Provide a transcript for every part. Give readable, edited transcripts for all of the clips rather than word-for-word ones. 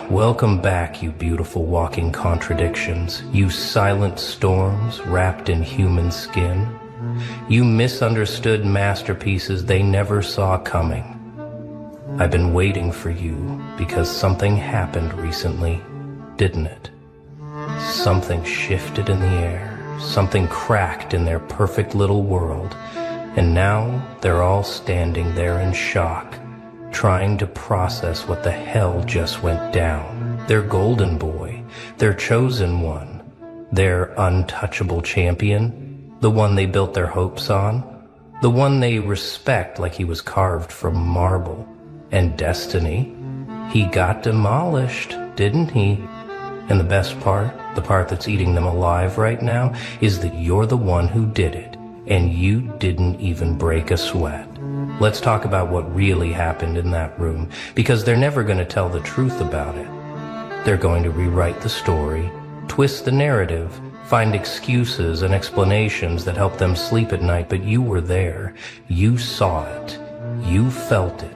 Welcome back, you beautiful walking contradictions, you silent storms wrapped in human skin, you misunderstood masterpieces they never saw coming. I've been waiting for you because something happened recently, didn't it? Something shifted in the air, something cracked in their perfect little world, and now they're all standing there in shock, trying to process what the hell just went down. Their golden boy, their chosen one, their untouchable champion, the one they built their hopes on, the one they respect like he was carved from marble. And destiny, he got demolished, didn't he? And the best part, the part that's eating them alive right now, is that you're the one who did it, and you didn't even break a sweat. Let's talk about what really happened in that room, because they're never going to tell the truth about it. They're going to rewrite the story, twist the narrative, find excuses and explanations that help them sleep at night, but you were there. You saw it. You felt it.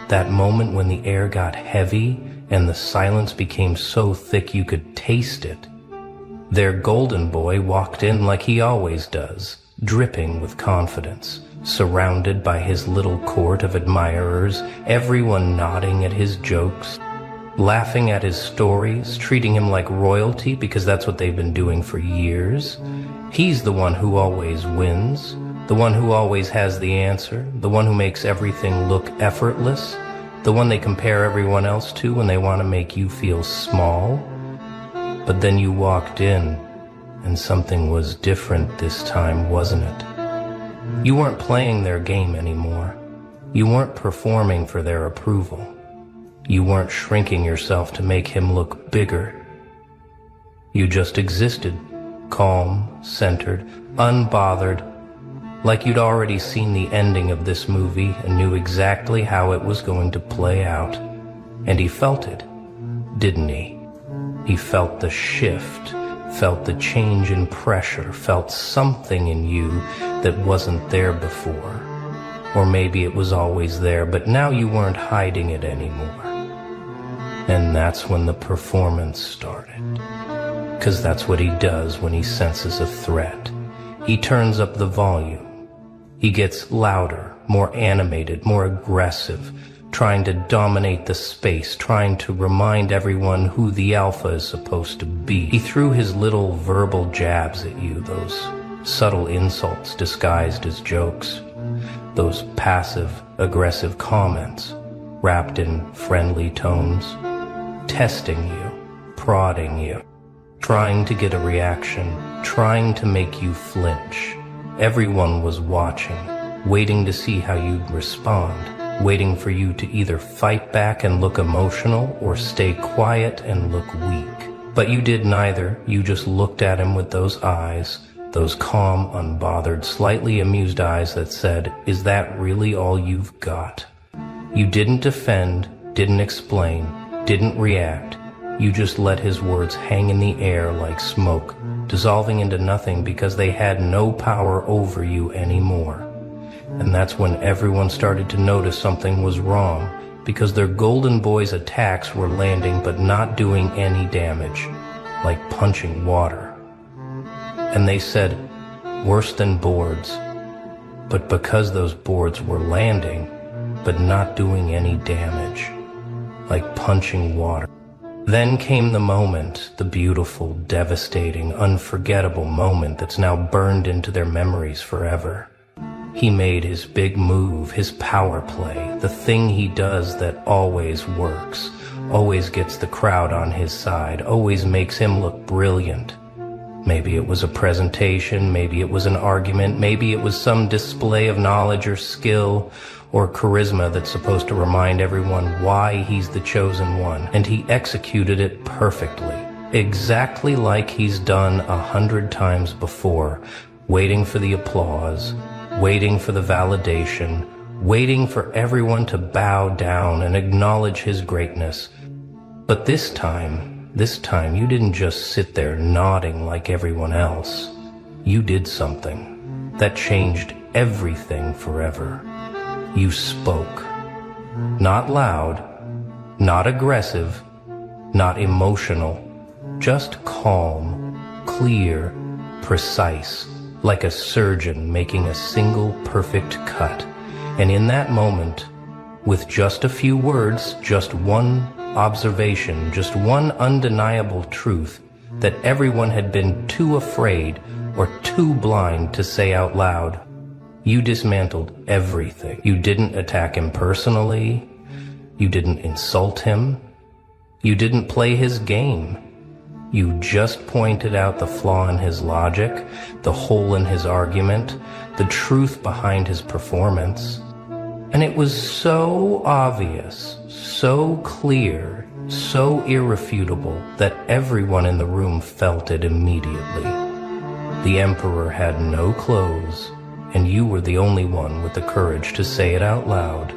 That moment when the air got heavy and the silence became so thick you could taste it. Their golden boy walked in like he always does, dripping with confidence, surrounded by his little court of admirers, everyone nodding at his jokes, laughing at his stories, treating him like royalty because that's what they've been doing for years. He's the one who always wins, the one who always has the answer, the one who makes everything look effortless, the one they compare everyone else to when they want to make you feel small. But then you walked in, and something was different this time, wasn't it? You weren't playing their game anymore. You weren't performing for their approval. You weren't shrinking yourself to make him look bigger. You just existed, calm, centered, unbothered, like you'd already seen the ending of this movie and knew exactly how it was going to play out. And he felt it, didn't he? He felt the shift, felt the change in pressure, felt something in you that wasn't there before. Or maybe it was always there, but now you weren't hiding it anymore. And that's when the performance started. 'Cause that's what he does when he senses a threat. He turns up the volume. He gets louder, more animated, more aggressive, trying to dominate the space, trying to remind everyone who the alpha is supposed to be. He threw his little verbal jabs at you, those subtle insults disguised as jokes, those passive, aggressive comments wrapped in friendly tones, testing you, prodding you, trying to get a reaction, trying to make you flinch. Everyone was watching, waiting to see how you'd respond, waiting for you to either fight back and look emotional or stay quiet and look weak. But you did neither. You just looked at him with those eyes, those calm, unbothered, slightly amused eyes that said, "Is that really all you've got?" You didn't defend, didn't explain, didn't react. You just let his words hang in the air like smoke, dissolving into nothing because they had no power over you anymore. And that's when everyone started to notice something was wrong, because their golden boy's attacks were landing but not doing any damage, like punching water. And they said, worse than boards. But because those boards were landing, but not doing any damage, like punching water. Then came the moment, the beautiful, devastating, unforgettable moment that's now burned into their memories forever. He made his big move, his power play, the thing he does that always works, always gets the crowd on his side, always makes him look brilliant. Maybe it was a presentation, maybe it was an argument, maybe it was some display of knowledge or skill or charisma that's supposed to remind everyone why he's the chosen one. And he executed it perfectly, exactly like he's done 100 times before, waiting for the applause, waiting for the validation, waiting for everyone to bow down and acknowledge his greatness. But this time you didn't just sit there nodding like everyone else. You did something that changed everything forever. You spoke. Not loud, Not aggressive, not emotional, just calm, clear, precise, like a surgeon making a single perfect cut. And in that moment, with just a few words, just one observation, just one undeniable truth that everyone had been too afraid or too blind to say out loud, you dismantled everything. You didn't attack him personally. You didn't insult him. You didn't play his game. You just pointed out the flaw in his logic, the hole in his argument, the truth behind his performance. And it was so obvious, so clear, so irrefutable that everyone in the room felt it immediately. The emperor had no clothes, and you were the only one with the courage to say it out loud.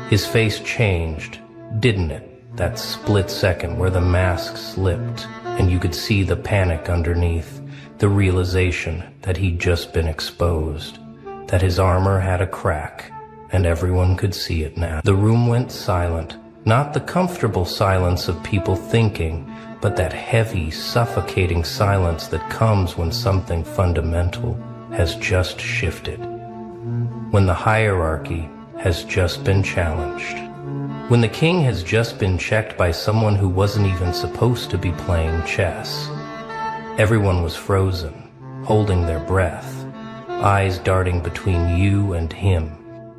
His face changed, didn't it? That split second where the mask slipped, and you could see the panic underneath, the realization that he'd just been exposed, that his armor had a crack, and everyone could see it now. The room went silent, not the comfortable silence of people thinking, but that heavy, suffocating silence that comes when something fundamental has just shifted, when the hierarchy has just been challenged, when the king has just been checked by someone who wasn't even supposed to be playing chess. Everyone was frozen, holding their breath, eyes darting between you and him,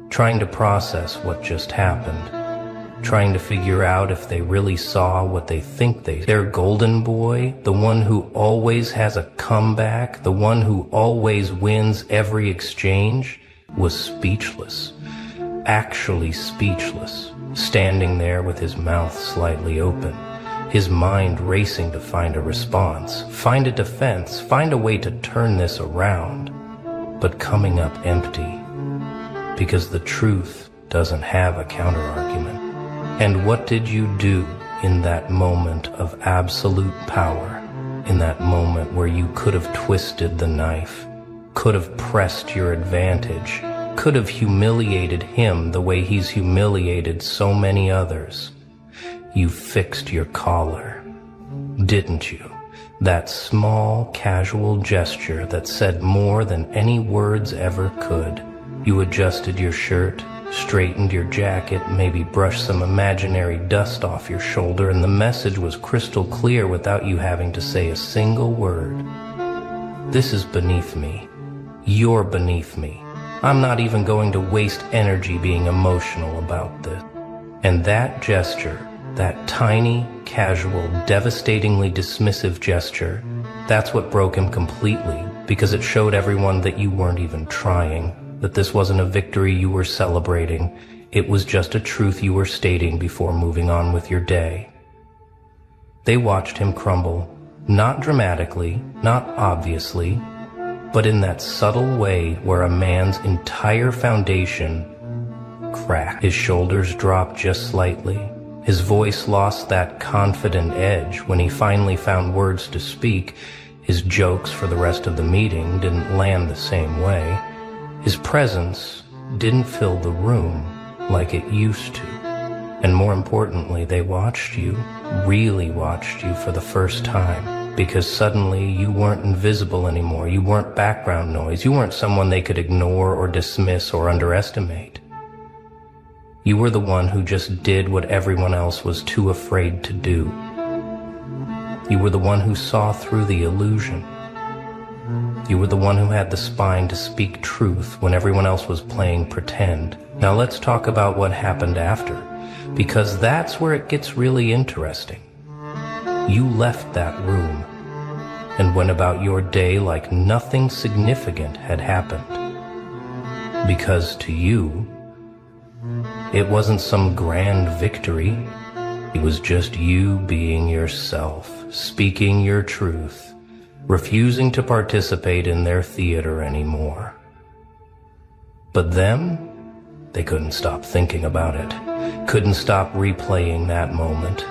trying to process what just happened, trying to figure out if they really saw what they think they saw. Their golden boy, the one who always has a comeback, the one who always wins every exchange, was speechless, actually speechless, standing there with his mouth slightly open, his mind racing to find a response, find a defense, find a way to turn this around, but coming up empty, because the truth doesn't have a counterargument. And what did you do in that moment of absolute power, in that moment where you could have twisted the knife, could have pressed your advantage, could have humiliated him the way he's humiliated so many others? You fixed your collar, didn't you? That small, casual gesture that said more than any words ever could. You adjusted your shirt, straightened your jacket, maybe brushed some imaginary dust off your shoulder, and the message was crystal clear without you having to say a single word. This is beneath me. You're beneath me. I'm not even going to waste energy being emotional about this. And that gesture, that tiny, casual, devastatingly dismissive gesture, that's what broke him completely, because it showed everyone that you weren't even trying, that this wasn't a victory you were celebrating. It was just a truth you were stating before moving on with your day. They watched him crumble, not dramatically, not obviously, but in that subtle way where a man's entire foundation cracked. His shoulders dropped just slightly. His voice lost that confident edge when he finally found words to speak. His jokes for the rest of the meeting didn't land the same way. His presence didn't fill the room like it used to. And more importantly, they watched you, really watched you for the first time, because suddenly you weren't invisible anymore. You weren't background noise. You weren't someone they could ignore or dismiss or underestimate. You were the one who just did what everyone else was too afraid to do. You were the one who saw through the illusion. You were the one who had the spine to speak truth when everyone else was playing pretend. Now let's talk about what happened after, because that's where it gets really interesting. You left that room and went about your day like nothing significant had happened. Because to you, it wasn't some grand victory. It was just you being yourself, speaking your truth, refusing to participate in their theater anymore. But them, they couldn't stop thinking about it, couldn't stop replaying that moment,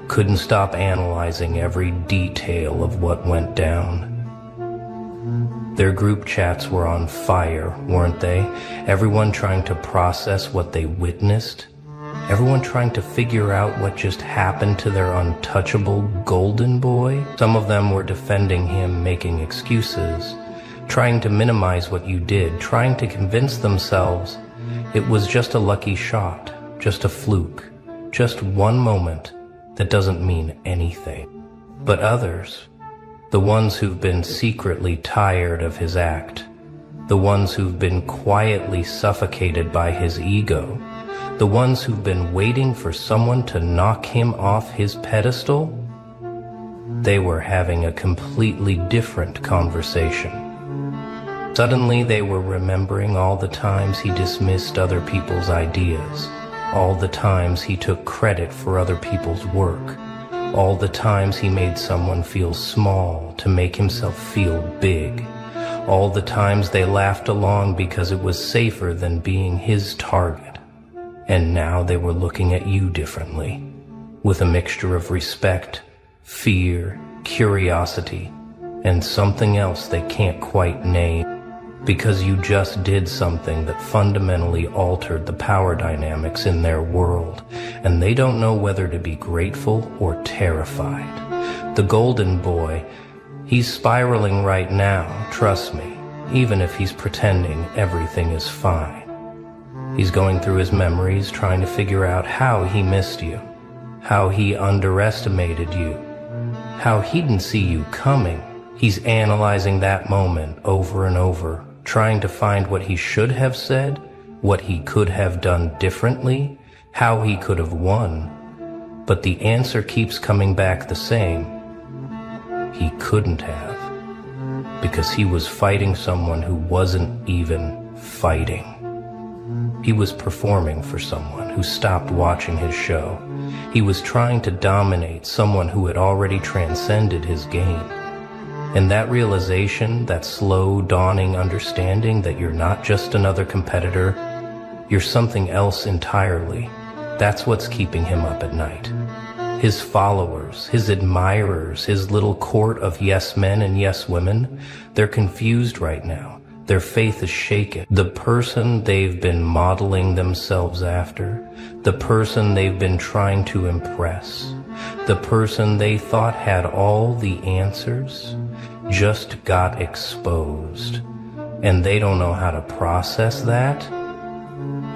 couldn't stop analyzing every detail of what went down. Their group chats were on fire, weren't they? Everyone trying to process what they witnessed, Everyone trying to figure out what just happened to their untouchable golden boy. Some of them were defending him, making excuses, trying to minimize what you did, trying to convince themselves it was just a lucky shot, just a fluke, just one moment that doesn't mean anything. But others, the ones who've been secretly tired of his act, the ones who've been quietly suffocated by his ego, the ones who've been waiting for someone to knock him off his pedestal, they were having a completely different conversation. Suddenly they were remembering all the times he dismissed other people's ideas, all the times he took credit for other people's work, all the times he made someone feel small to make himself feel big, all the times they laughed along because it was safer than being his target. And now they were looking at you differently, with a mixture of respect, fear, curiosity, and something else they can't quite name, because you just did something that fundamentally altered the power dynamics in their world, and they don't know whether to be grateful or terrified. The golden boy, he's spiraling right now, trust me, even if he's pretending everything is fine. He's going through his memories, trying to figure out how he missed you, how he underestimated you, how he didn't see you coming. He's analyzing that moment over and over, trying to find what he should have said, what he could have done differently, how he could have won. But the answer keeps coming back the same. He couldn't have, because he was fighting someone who wasn't even fighting. He was performing for someone who stopped watching his show. He was trying to dominate someone who had already transcended his game. And that realization, that slow dawning understanding that you're not just another competitor, you're something else entirely, that's what's keeping him up at night. His followers, his admirers, his little court of yes men and yes women, they're confused right now. Their faith is shaken. The person they've been modeling themselves after, the person they've been trying to impress, the person they thought had all the answers, just got exposed, and they don't know how to process that.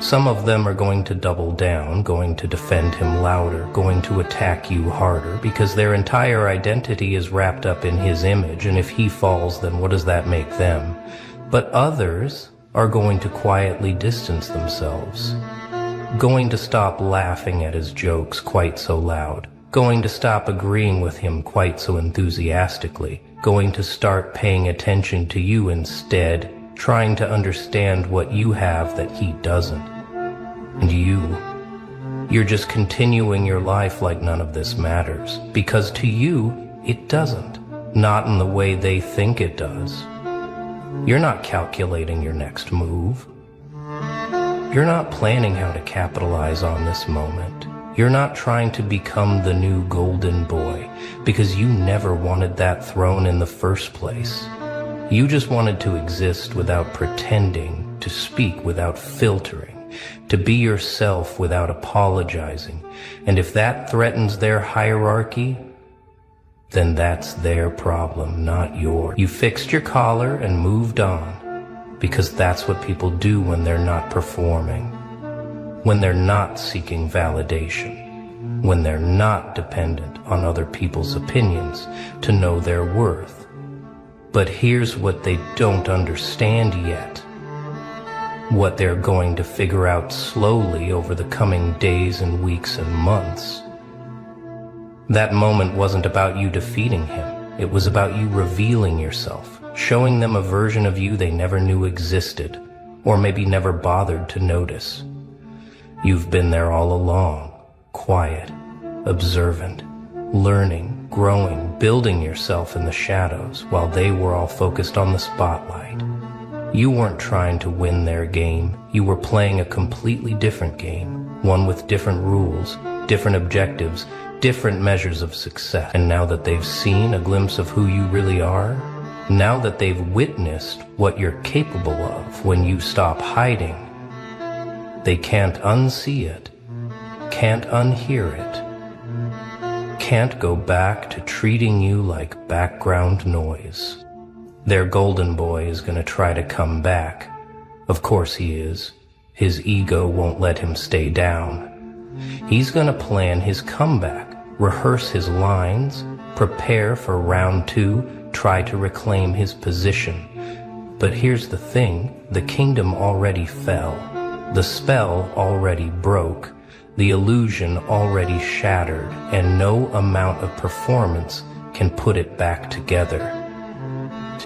Some of them are going to double down, going to defend him louder, going to attack you harder, because their entire identity is wrapped up in his image, and if he falls, then what does that make them? But others are going to quietly distance themselves, going to stop laughing at his jokes quite so loud, going to stop agreeing with him quite so enthusiastically, going to start paying attention to you instead, trying to understand what you have that he doesn't. And you're just continuing your life like none of this matters, because to you, it doesn't. Not in the way they think it does. You're not calculating your next move. You're not planning how to capitalize on this moment. You're not trying to become the new golden boy, because you never wanted that throne in the first place. You just wanted to exist without pretending, to speak without filtering, to be yourself without apologizing. And if that threatens their hierarchy, then that's their problem, not yours. You fixed your collar and moved on, because that's what people do when they're not performing, when they're not seeking validation, when they're not dependent on other people's opinions to know their worth. But here's what they don't understand yet, what they're going to figure out slowly over the coming days and weeks and months. That moment wasn't about you defeating him. It was about you revealing yourself, showing them a version of you they never knew existed, or maybe never bothered to notice. You've been there all along, quiet, observant, learning, growing, building yourself in the shadows while they were all focused on the spotlight. You weren't trying to win their game. You were playing a completely different game, one with different rules, different objectives, different measures of success. And now that they've seen a glimpse of who you really are, now that they've witnessed what you're capable of when you stop hiding, they can't unsee it. can't unhear it, can't go back to treating you like background noise. Their golden boy is gonna try to come back. Of course he is. His ego won't let him stay down. He's gonna plan his comeback, rehearse his lines, prepare for round 2, try to reclaim his position. But here's the thing, the kingdom already fell. The spell already broke. The illusion already shattered, and no amount of performance can put it back together.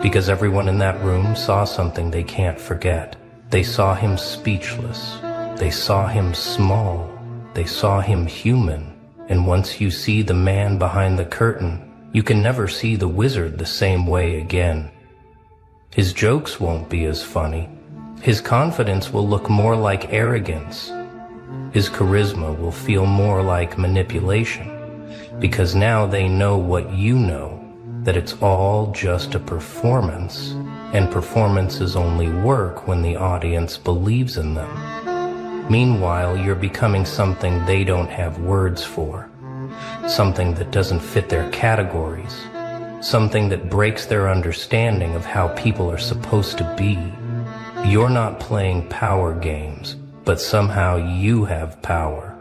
Because everyone in that room saw something they can't forget. They saw him speechless. They saw him small. They saw him human. And once you see the man behind the curtain, you can never see the wizard the same way again. His jokes won't be as funny. His confidence will look more like arrogance. His charisma will feel more like manipulation. Because now they know what you know, that it's all just a performance, and performances only work when the audience believes in them. Meanwhile, you're becoming something they don't have words for, something that doesn't fit their categories, something that breaks their understanding of how people are supposed to be. You're not playing power games, but somehow you have power.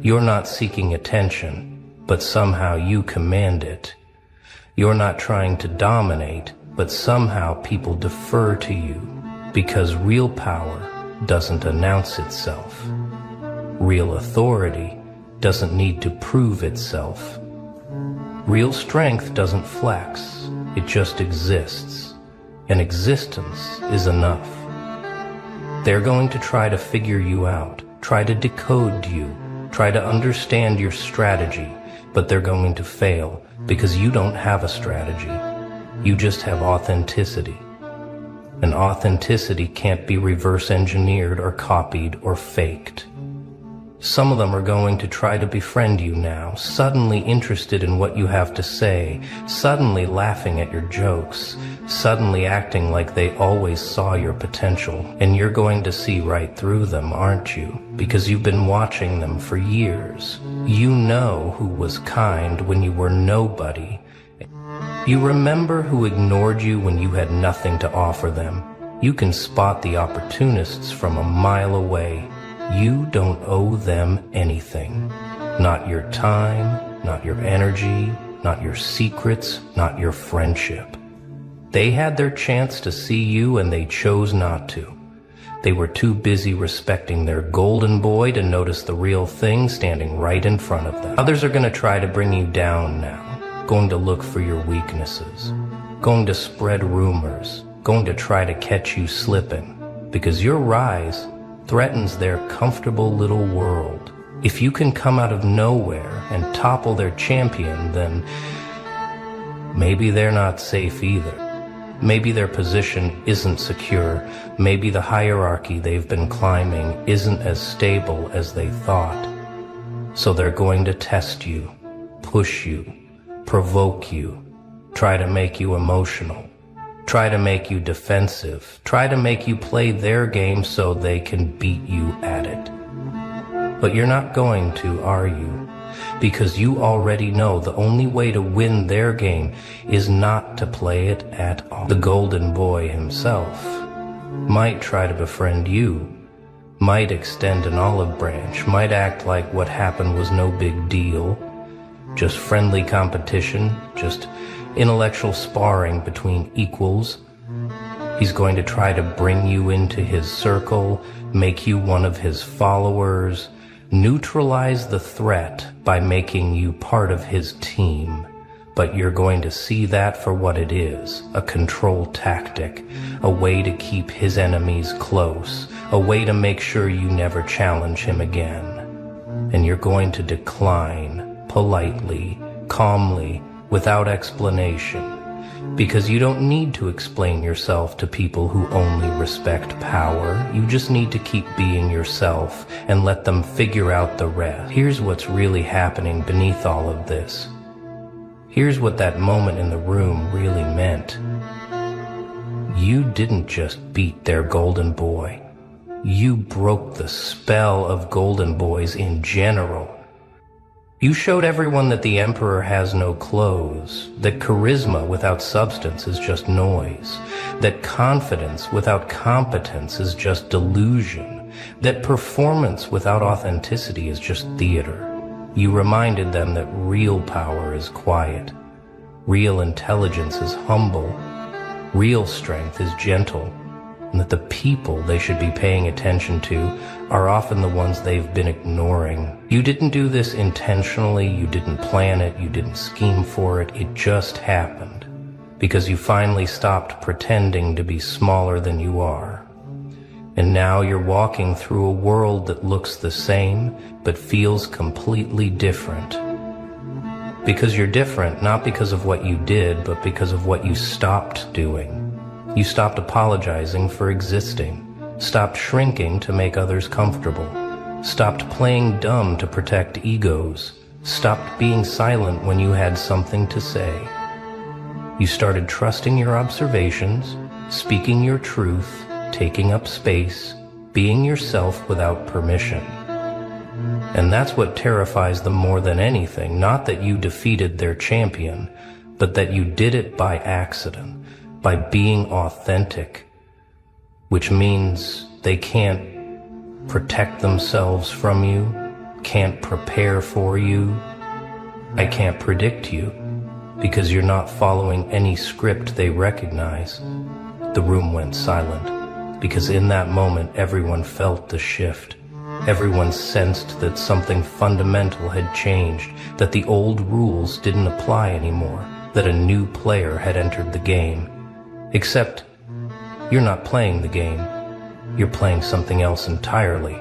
You're not seeking attention, but somehow you command it. You're not trying to dominate, but somehow people defer to you, because real power doesn't announce itself. Real authority doesn't need to prove itself. Real strength doesn't flex, it just exists, and existence is enough. They're going to try to figure you out, try to decode you, try to understand your strategy, but they're going to fail because you don't have a strategy. You just have authenticity. And authenticity can't be reverse engineered or copied or faked. Some of them are going to try to befriend you now, suddenly interested in what you have to say, suddenly laughing at your jokes, suddenly acting like they always saw your potential. And you're going to see right through them, aren't you? Because you've been watching them for years. You know who was kind when you were nobody. You remember who ignored you when you had nothing to offer them. You can spot the opportunists from a mile away. You don't owe them anything. Not your time, not your energy, not your secrets, not your friendship. They had their chance to see you and they chose not to. They were too busy respecting their golden boy to notice the real thing standing right in front of them. Others are going to try to bring you down now, going to look for your weaknesses, going to spread rumors, going to try to catch you slipping, because your rise threatens their comfortable little world. If you can come out of nowhere and topple their champion, then maybe they're not safe either. Maybe their position isn't secure. Maybe the hierarchy they've been climbing isn't as stable as they thought. So they're going to test you, push you, provoke you, try to make you emotional, try to make you defensive, try to make you play their game so they can beat you at it. But you're not going to, are you? Because you already know the only way to win their game is not to play it at all. The golden boy himself might try to befriend you, might extend an olive branch, might act like what happened was no big deal, just friendly competition, just intellectual sparring between equals. He's going to try to bring you into his circle, make you one of his followers, neutralize the threat by making you part of his team. But you're going to see that for what it is, a control tactic, a way to keep his enemies close, a way to make sure you never challenge him again. And you're going to decline, politely, calmly, without explanation. Because you don't need to explain yourself to people who only respect power. You just need to keep being yourself and let them figure out the rest. Here's what's really happening beneath all of this. Here's what that moment in the room really meant. You didn't just beat their golden boy. You broke the spell of golden boys in general. You showed everyone that the emperor has no clothes, that charisma without substance is just noise, that confidence without competence is just delusion, that performance without authenticity is just theater. You reminded them that real power is quiet, real intelligence is humble, real strength is gentle, and that the people they should be paying attention to are often the ones they've been ignoring. You didn't do this intentionally, you didn't plan it, you didn't scheme for it, it just happened. Because you finally stopped pretending to be smaller than you are. And now you're walking through a world that looks the same, but feels completely different. Because you're different, not because of what you did, but because of what you stopped doing. You stopped apologizing for existing, stopped shrinking to make others comfortable, stopped playing dumb to protect egos, stopped being silent when you had something to say. You started trusting your observations, speaking your truth, taking up space, being yourself without permission. And that's what terrifies them more than anything, not that you defeated their champion, but that you did it by accident. By being authentic, which means they can't protect themselves from you, can't prepare for you. I can't predict you, because you're not following any script they recognize. The room went silent, because in that moment everyone felt the shift. Everyone sensed that something fundamental had changed, that the old rules didn't apply anymore, that a new player had entered the game. Except, you're not playing the game. You're playing something else entirely.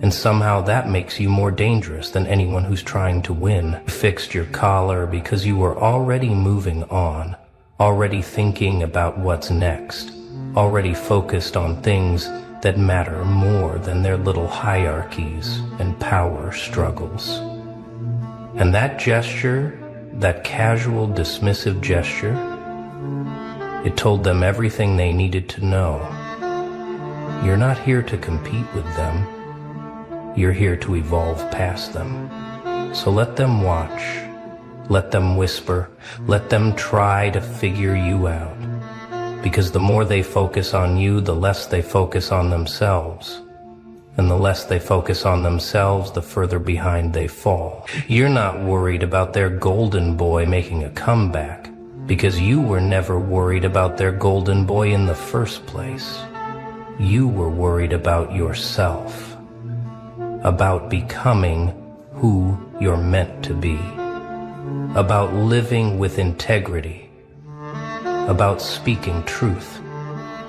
And somehow that makes you more dangerous than anyone who's trying to win. You fixed your collar because you were already moving on, already thinking about what's next, already focused on things that matter more than their little hierarchies and power struggles. And that gesture, that casual, dismissive gesture, it told them everything they needed to know. You're not here to compete with them. You're here to evolve past them. So let them watch. Let them whisper. Let them try to figure you out. Because the more they focus on you, the less they focus on themselves. And the less they focus on themselves, the further behind they fall. You're not worried about their golden boy making a comeback, because you were never worried about their golden boy in the first place. You were worried about yourself, about becoming who you're meant to be, about living with integrity, about speaking truth,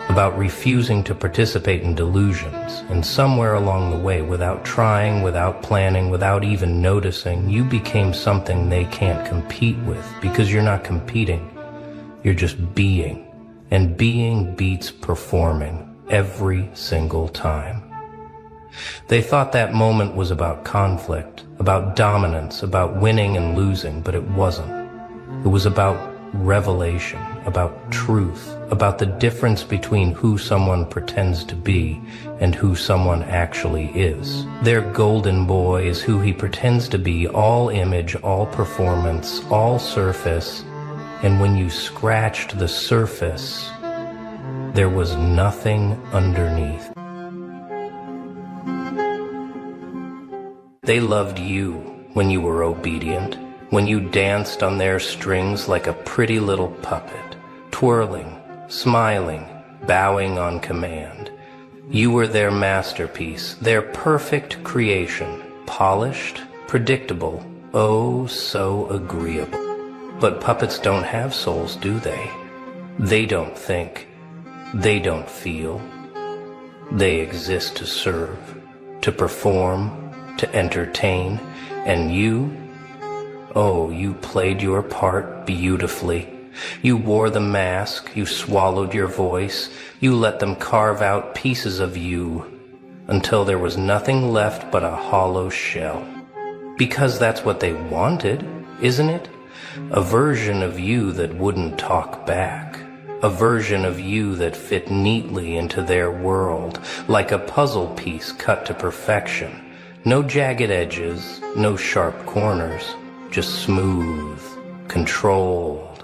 about refusing to participate in delusions. And somewhere along the way, without trying, without planning, without even noticing, you became something they can't compete with, because you're not competing. You're just being. And being beats performing every single time. They thought that moment was about conflict, about dominance, about winning and losing, but it wasn't. It was about revelation, about truth, about the difference between who someone pretends to be and who someone actually is. Their golden boy is who he pretends to be, all image, all performance, all surface, and when you scratched the surface, there was nothing underneath. They loved you when you were obedient, when you danced on their strings like a pretty little puppet, twirling, smiling, bowing on command. You were their masterpiece, their perfect creation, polished, predictable, oh so agreeable. But puppets don't have souls, do they? They don't think. They don't feel. They exist to serve, to perform, to entertain, and you, oh, you played your part beautifully. You wore the mask, you swallowed your voice, you let them carve out pieces of you until there was nothing left but a hollow shell. Because that's what they wanted, isn't it? A version of you that wouldn't talk back. A version of you that fit neatly into their world, like a puzzle piece cut to perfection. No jagged edges, no sharp corners, just smooth, controlled.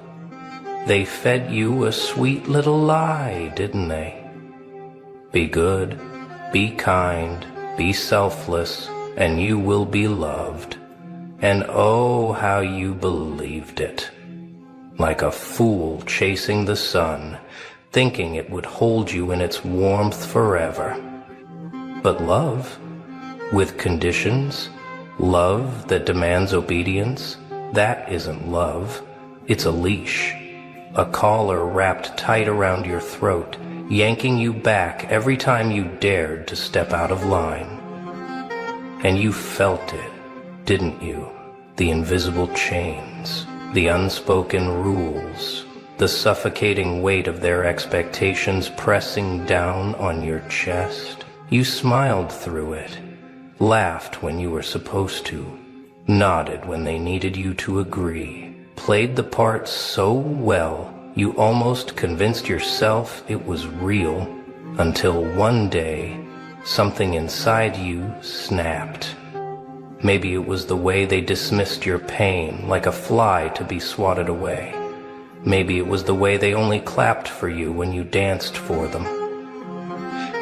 They fed you a sweet little lie, didn't they? Be good, be kind, be selfless, and you will be loved. And oh, how you believed it. Like a fool chasing the sun, thinking it would hold you in its warmth forever. But love, with conditions, love that demands obedience, that isn't love. It's a leash, a collar wrapped tight around your throat, yanking you back every time you dared to step out of line. And you felt it, didn't you? The invisible chains, the unspoken rules, the suffocating weight of their expectations pressing down on your chest. You smiled through it, laughed when you were supposed to, nodded when they needed you to agree, played the part so well you almost convinced yourself it was real, until one day something inside you snapped. Maybe it was the way they dismissed your pain like a fly to be swatted away. Maybe it was the way they only clapped for you when you danced for them.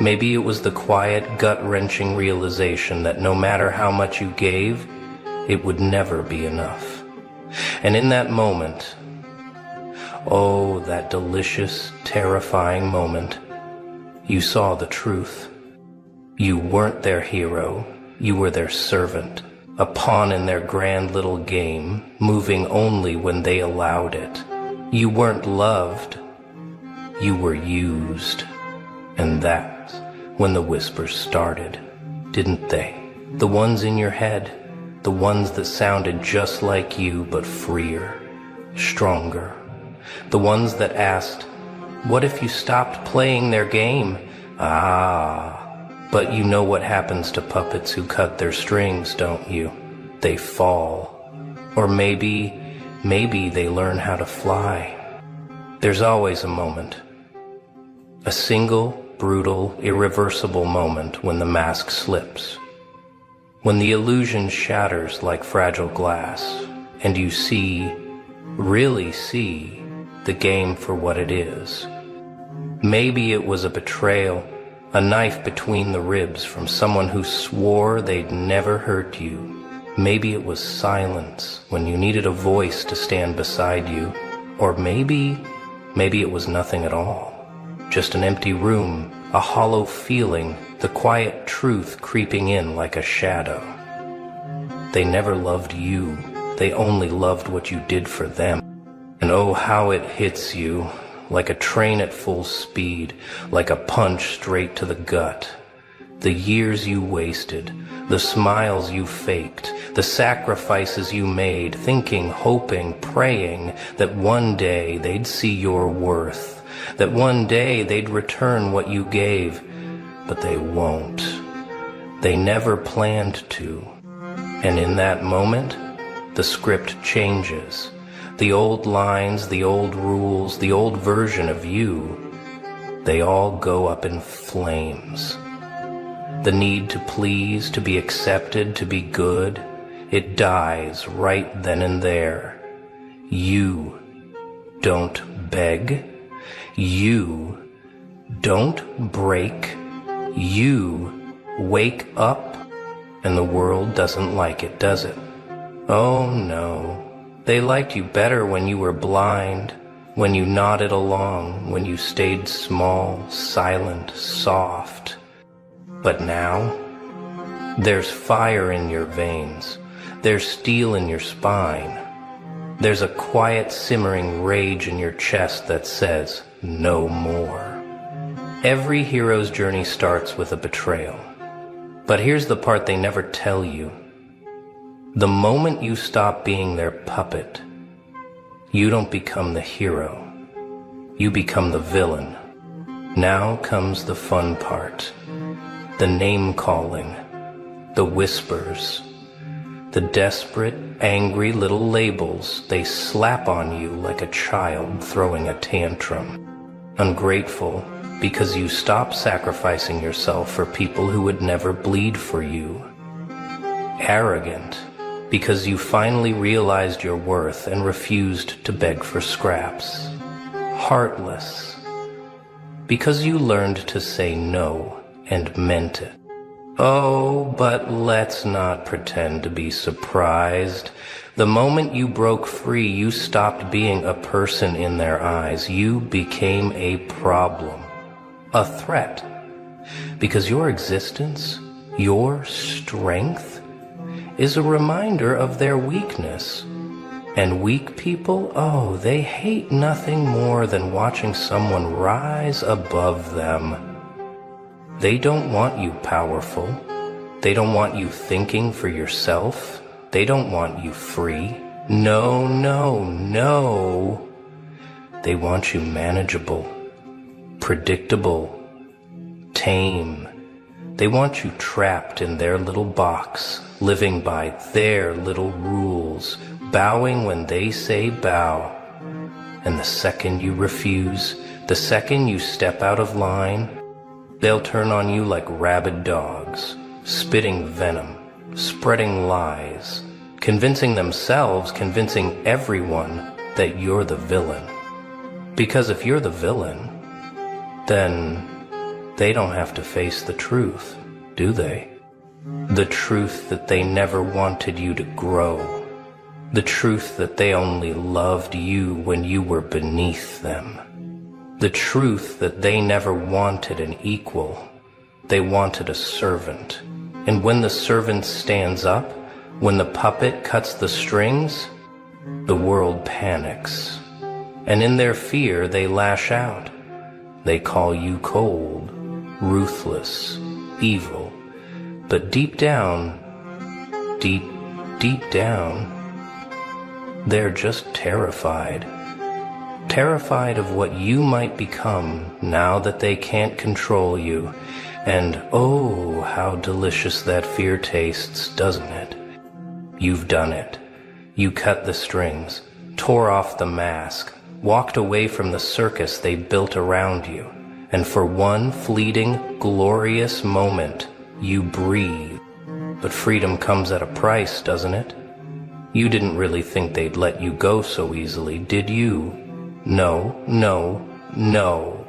Maybe it was the quiet, gut-wrenching realization that no matter how much you gave, it would never be enough. And in that moment, oh, that delicious, terrifying moment, you saw the truth. You weren't their hero, you were their servant, a pawn in their grand little game, moving only when they allowed it. You weren't loved, you were used. And that's when the whispers started, didn't they? The ones in your head, the ones that sounded just like you but freer, stronger. The ones that asked, what if you stopped playing their game? But you know what happens to puppets who cut their strings, don't you? They fall. Or maybe they learn how to fly. There's always a moment. A single, brutal, irreversible moment when the mask slips. When the illusion shatters like fragile glass, and you see, really see, the game for what it is. Maybe it was a betrayal, a knife between the ribs from someone who swore they'd never hurt you. Maybe it was silence when you needed a voice to stand beside you. Or maybe it was nothing at all. Just an empty room, a hollow feeling, the quiet truth creeping in like a shadow. They never loved you. They only loved what you did for them. And oh, how it hits you, like a train at full speed, like a punch straight to the gut. The years you wasted, the smiles you faked, the sacrifices you made, thinking, hoping, praying that one day they'd see your worth, that one day they'd return what you gave, but they won't. They never planned to. And in that moment, the script changes. The old lines, the old rules, the old version of you, they all go up in flames. The need to please, to be accepted, to be good, it dies right then and there. You don't beg. You don't break. You wake up, and the world doesn't like it, does it? Oh no. They liked you better when you were blind, when you nodded along, when you stayed small, silent, soft. But now, there's fire in your veins. There's steel in your spine. There's a quiet, simmering rage in your chest that says, no more. Every hero's journey starts with a betrayal. But here's the part they never tell you. The moment you stop being their puppet, you don't become the hero. You become the villain. Now comes the fun part. The name-calling, the whispers, the desperate, angry little labels they slap on you like a child throwing a tantrum. Ungrateful because you stop sacrificing yourself for people who would never bleed for you. Arrogant, because you finally realized your worth and refused to beg for scraps. Heartless, because you learned to say no and meant it. Oh, but let's not pretend to be surprised. The moment you broke free, you stopped being a person in their eyes. You became a problem, a threat, because your existence, your strength, is a reminder of their weakness. And weak people, oh, they hate nothing more than watching someone rise above them. They don't want you powerful. They don't want you thinking for yourself. They don't want you free. No, no, no. They want you manageable, predictable, tame. They want you trapped in their little box, living by their little rules, bowing when they say bow. And the second you refuse, the second you step out of line, they'll turn on you like rabid dogs, spitting venom, spreading lies, convincing themselves, convincing everyone that you're the villain. Because if you're the villain, then they don't have to face the truth, do they? The truth that they never wanted you to grow. The truth that they only loved you when you were beneath them. The truth that they never wanted an equal. They wanted a servant. And when the servant stands up, when the puppet cuts the strings, the world panics. And in their fear, they lash out. They call you cold, ruthless, evil. But deep down, deep down, they're just terrified. Terrified of what you might become now that they can't control you. And oh, how delicious that fear tastes, doesn't it? You've done it. You cut the strings, tore off the mask, walked away from the circus they built around you. And for one fleeting, glorious moment, you breathe. But freedom comes at a price, doesn't it? You didn't really think they'd let you go so easily, did you? No, no, no.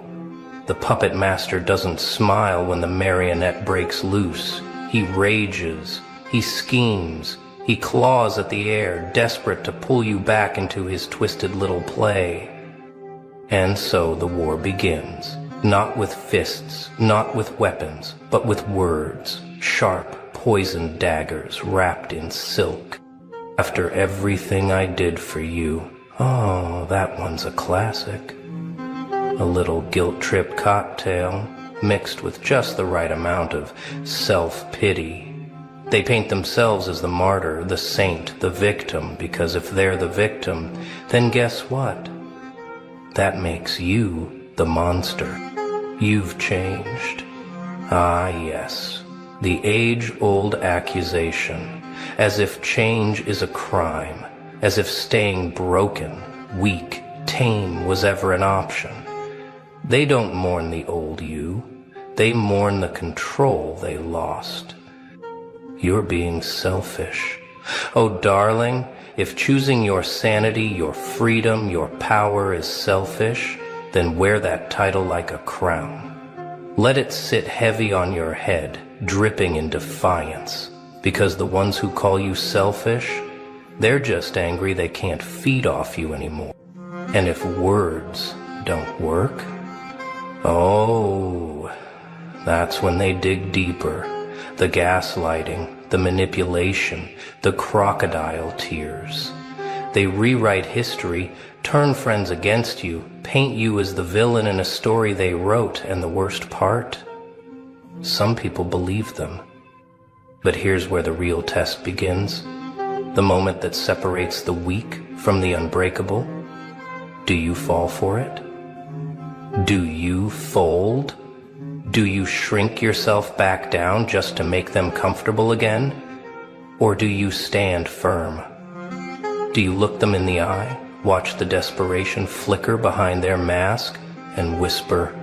The puppet master doesn't smile when the marionette breaks loose. He rages, he schemes, he claws at the air, desperate to pull you back into his twisted little play. And so the war begins. Not with fists, not with weapons, but with words, sharp, poisoned daggers wrapped in silk. After everything I did for you, oh, that one's a classic. A little guilt-trip cocktail, mixed with just the right amount of self-pity. They paint themselves as the martyr, the saint, the victim, because if they're the victim, then guess what? That makes you the monster. You've changed. Ah, yes, the age-old accusation, as if change is a crime, as if staying broken, weak, tame was ever an option. They don't mourn the old you, they mourn the control they lost. You're being selfish. Oh, darling, if choosing your sanity, your freedom, your power is selfish, then wear that title like a crown. Let it sit heavy on your head, dripping in defiance, because the ones who call you selfish, they're just angry they can't feed off you anymore. And if words don't work, oh, that's when they dig deeper. The gaslighting, the manipulation, the crocodile tears. They rewrite history, turn friends against you, paint you as the villain in a story they wrote, and the worst part? Some people believe them. But here's where the real test begins. The moment that separates the weak from the unbreakable. Do you fall for it? Do you fold? Do you shrink yourself back down just to make them comfortable again? Or do you stand firm? Do you look them in the eye, watch the desperation flicker behind their mask, and whisper,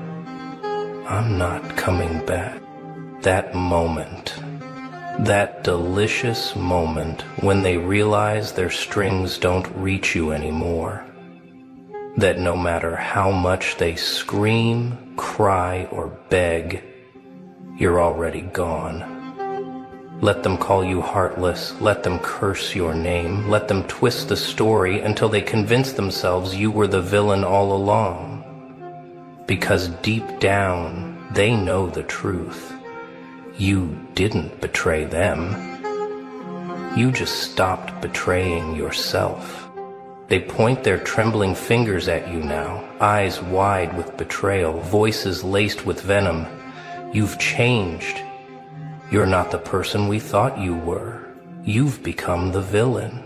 I'm not coming back? That moment, That delicious moment when they realize their strings don't reach you anymore. That no matter how much they scream, cry, or beg, you're already gone. Let them call you heartless, let them curse your name, let them twist the story until they convince themselves you were the villain all along. Because deep down, they know the truth. You didn't betray them. You just stopped betraying yourself. They point their trembling fingers at you now, eyes wide with betrayal, voices laced with venom. You've changed. You're not the person we thought you were. You've become the villain.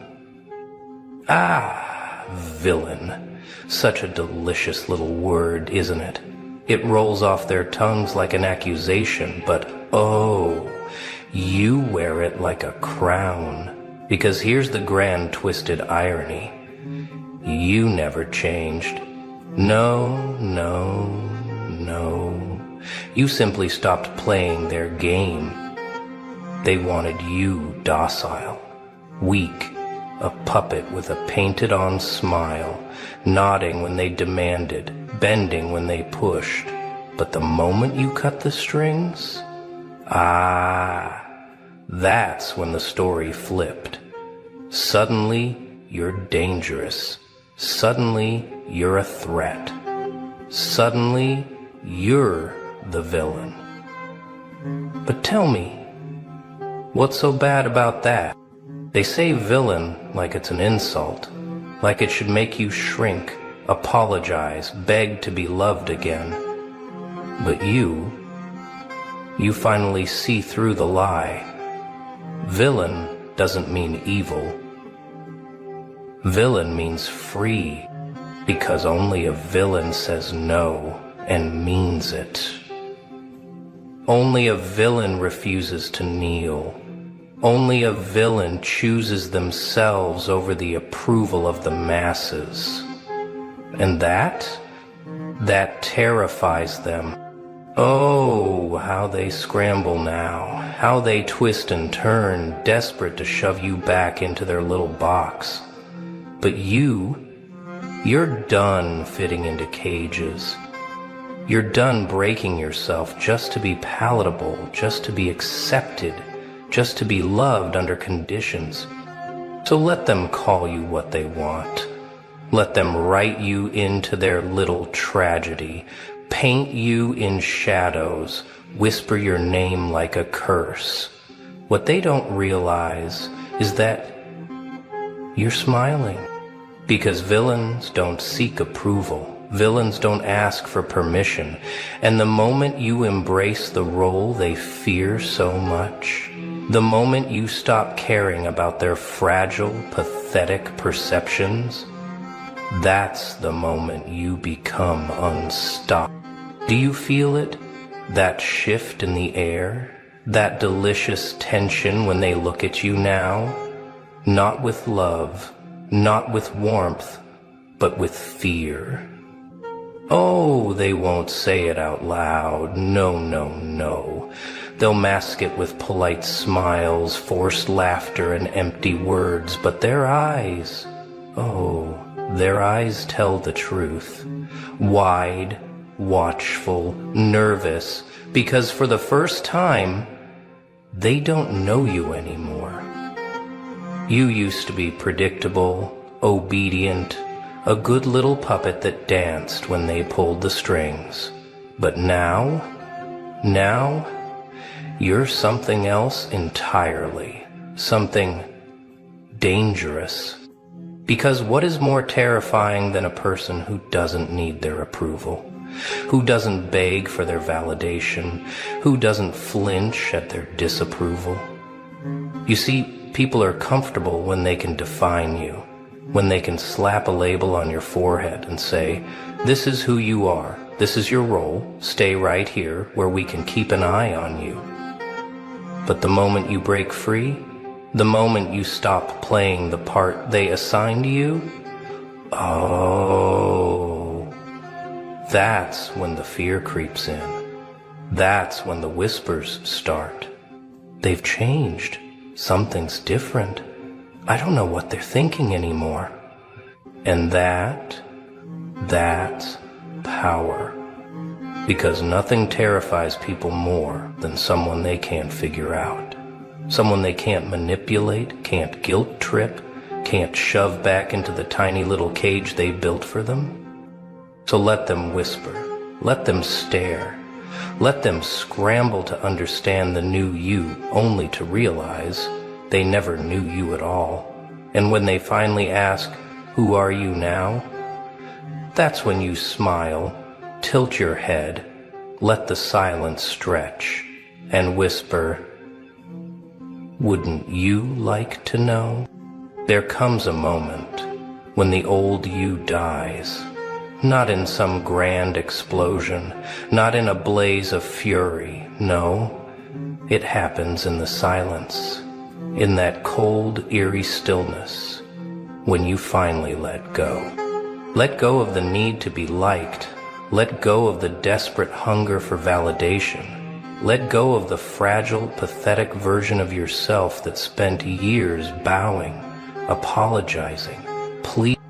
Ah, villain. Such a delicious little word, isn't it? It rolls off their tongues like an accusation, but oh, you wear it like a crown. Because here's the grand twisted irony. You never changed. No, no, no. You simply stopped playing their game. They wanted you docile, weak, a puppet with a painted-on smile, nodding when they demanded, bending when they pushed. But the moment you cut the strings, that's when the story flipped. Suddenly, you're dangerous. Suddenly, you're a threat. Suddenly, you're the villain. But tell me, what's so bad about that? They say villain like it's an insult, like it should make you shrink, apologize, beg to be loved again. But you finally see through the lie. Villain doesn't mean evil. Villain means free, because only a villain says no and means it. Only a villain refuses to kneel. Only a villain chooses themselves over the approval of the masses. And that terrifies them. Oh, how they scramble now, how they twist and turn, desperate to shove you back into their little box. But you're done fitting into cages. You're done breaking yourself just to be palatable, just to be accepted, just to be loved under conditions. So let them call you what they want. Let them write you into their little tragedy, paint you in shadows, whisper your name like a curse. What they don't realize is that you're smiling. Because villains don't seek approval. Villains don't ask for permission. And the moment you embrace the role they fear so much, the moment you stop caring about their fragile, pathetic perceptions, that's the moment you become unstoppable. Do you feel it? That shift in the air? That delicious tension when they look at you now? Not with love, not with warmth, but with fear. Oh, they won't say it out loud. No, no, no. They'll mask it with polite smiles, forced laughter, and empty words, but their eyes, oh, their eyes tell the truth. Wide, watchful, nervous, because for the first time, they don't know you anymore. You used to be predictable, obedient, a good little puppet that danced when they pulled the strings. But now, you're something else entirely, something dangerous. Because what is more terrifying than a person who doesn't need their approval, who doesn't beg for their validation, who doesn't flinch at their disapproval? You see, people are comfortable when they can define you, when they can slap a label on your forehead and say, this is who you are, this is your role, stay right here where we can keep an eye on you. But the moment you break free, the moment you stop playing the part they assigned you, oh, that's when the fear creeps in. That's when the whispers start. They've changed. Something's different. I don't know what they're thinking anymore. And that's power. Because nothing terrifies people more than someone they can't figure out. Someone they can't manipulate, can't guilt trip, can't shove back into the tiny little cage they built for them. So let them whisper, let them stare, let them scramble to understand the new you, only to realize they never knew you at all. And when they finally ask, "Who are you now?" that's when you smile, tilt your head, let the silence stretch, and whisper, "Wouldn't you like to know?" There comes a moment when the old you dies, not in some grand explosion, not in a blaze of fury, no, it happens in the silence, in that cold, eerie stillness, when you finally let go. Let go of the need to be liked. Let go of the desperate hunger for validation. Let go of the fragile, pathetic version of yourself that spent years bowing, apologizing, pleading.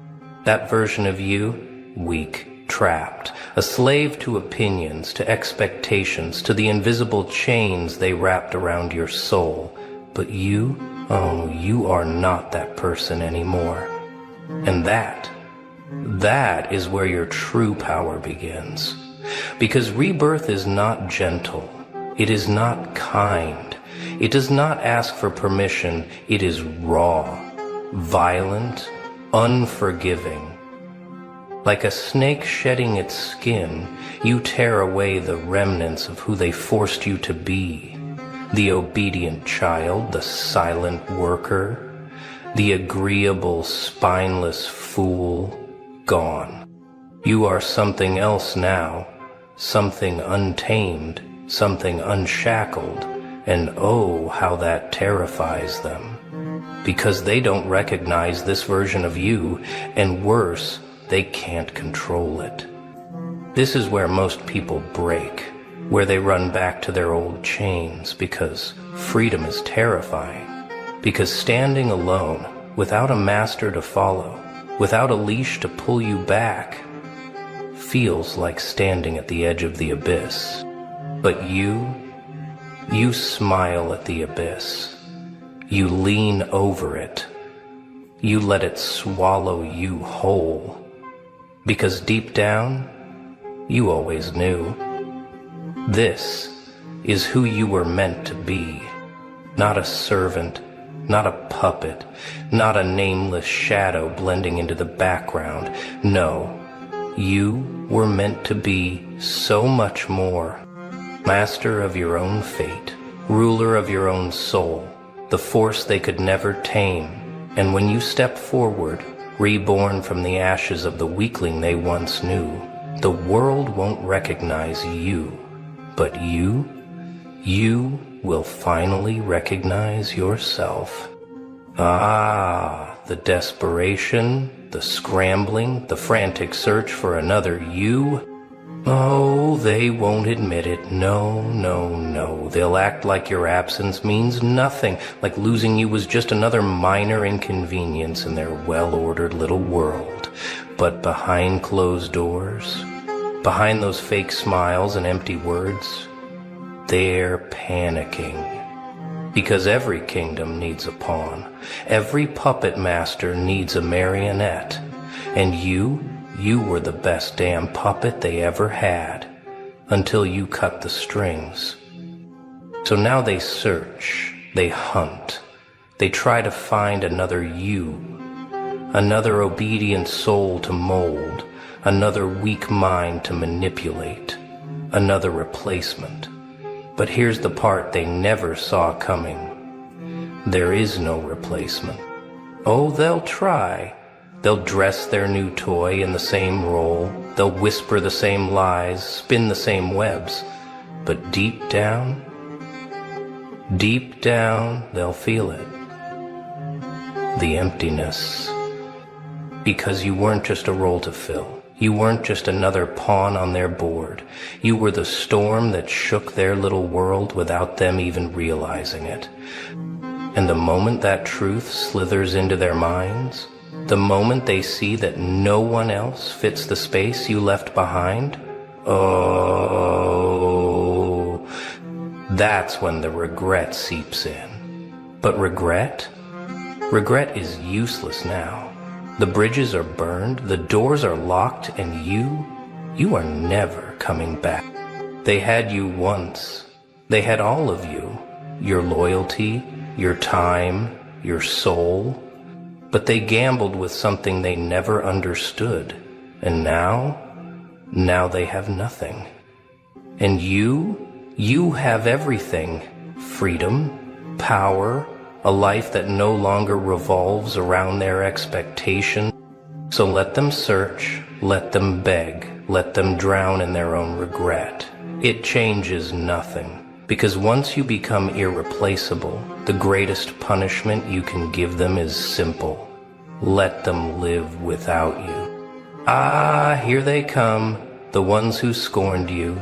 That version of you, weak, trapped, a slave to opinions, to expectations, to the invisible chains they wrapped around your soul. But you, oh, you are not that person anymore. And that is where your true power begins. Because rebirth is not gentle. It is not kind. It does not ask for permission. It is raw, violent, unforgiving. Like a snake shedding its skin, you tear away the remnants of who they forced you to be. The obedient child, the silent worker, the agreeable, spineless fool, gone. You are something else now, something untamed, something unshackled, and oh, how that terrifies them. Because they don't recognize this version of you, and worse, they can't control it. This is where most people break, where they run back to their old chains, because freedom is terrifying. Because standing alone, without a master to follow, without a leash to pull you back, feels like standing at the edge of the abyss. But you smile at the abyss. You lean over it. You let it swallow you whole. Because deep down, you always knew. This is who you were meant to be. Not a servant, not a puppet, not a nameless shadow blending into the background. No, you were meant to be so much more. Master of your own fate, ruler of your own soul, the force they could never tame. And when you step forward, reborn from the ashes of the weakling they once knew, the world won't recognize you, but you will finally recognize yourself. Ah, the desperation, the scrambling, the frantic search for another you. Oh, they won't admit it. No, no, no. They'll act like your absence means nothing, like losing you was just another minor inconvenience in their well-ordered little world. But behind closed doors, behind those fake smiles and empty words, they're panicking. Because every kingdom needs a pawn. Every puppet master needs a marionette. And you were the best damn puppet they ever had, until you cut the strings. So now they search, they hunt, they try to find another you, another obedient soul to mold, another weak mind to manipulate, another replacement. But here's the part they never saw coming. There is no replacement. Oh, they'll try. They'll dress their new toy in the same role. They'll whisper the same lies, spin the same webs. But deep down, they'll feel it. The emptiness. Because you weren't just a role to fill. You weren't just another pawn on their board. You were the storm that shook their little world without them even realizing it. And the moment that truth slithers into their minds, the moment they see that no one else fits the space you left behind, oh, that's when the regret seeps in. But regret? Regret is useless now. The bridges are burned, the doors are locked, and you are never coming back. They had you once. They had all of you. Your loyalty, your time, your soul. But they gambled with something they never understood. And now they have nothing. And you have everything. Freedom, power, a life that no longer revolves around their expectation. So let them search, let them beg, let them drown in their own regret. It changes nothing, because once you become irreplaceable, the greatest punishment you can give them is simple. Let them live without you. Ah, here they come, the ones who scorned you,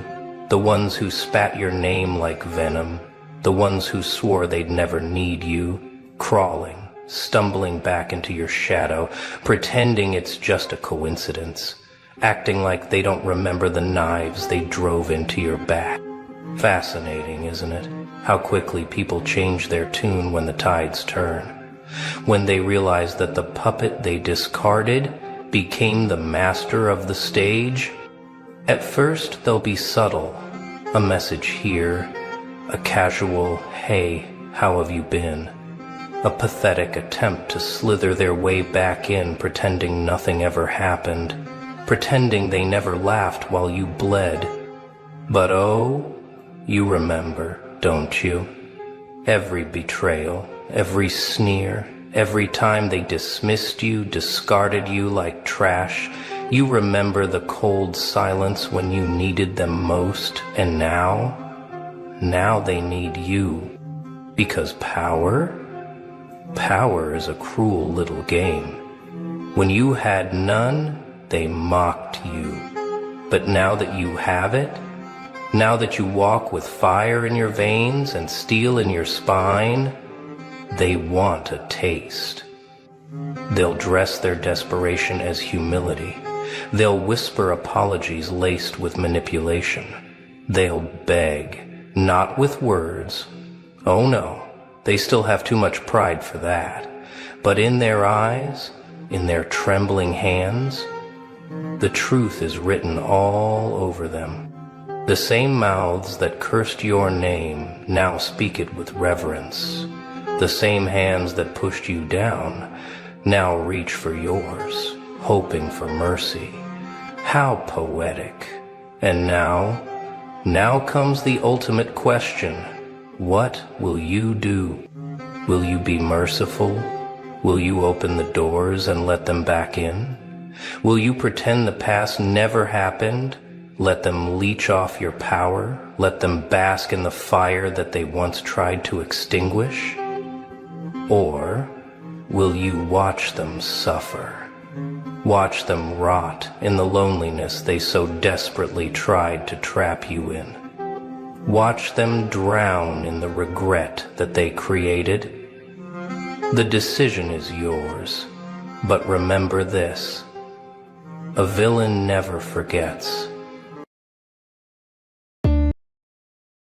the ones who spat your name like venom, the ones who swore they'd never need you, crawling, stumbling back into your shadow, pretending it's just a coincidence, acting like they don't remember the knives they drove into your back. Fascinating, isn't it? How quickly people change their tune when the tides turn, when they realize that the puppet they discarded became the master of the stage. At first, they'll be subtle, a message here, a casual, "Hey, how have you been?" A pathetic attempt to slither their way back in, pretending nothing ever happened, pretending they never laughed while you bled. But oh, you remember, don't you? Every betrayal, every sneer, every time they dismissed you, discarded you like trash. You remember the cold silence when you needed them most, and now they need you. Because power is a cruel little game. When you had none, they mocked you. But now that you have it, now that you walk with fire in your veins and steel in your spine, they want a taste. They'll dress their desperation as humility. They'll whisper apologies laced with manipulation. They'll beg, not with words. Oh no, they still have too much pride for that. But in their eyes, in their trembling hands, the truth is written all over them. The same mouths that cursed your name now speak it with reverence. The same hands that pushed you down now reach for yours, hoping for mercy. How poetic. And now comes the ultimate question. What will you do? Will you be merciful? Will you open the doors and let them back in? Will you pretend the past never happened? Let them leech off your power? Let them bask in the fire that they once tried to extinguish? Or will you watch them suffer? Watch them rot in the loneliness they so desperately tried to trap you in? Watch them drown in the regret that they created? The decision is yours, but remember this. A villain never forgets.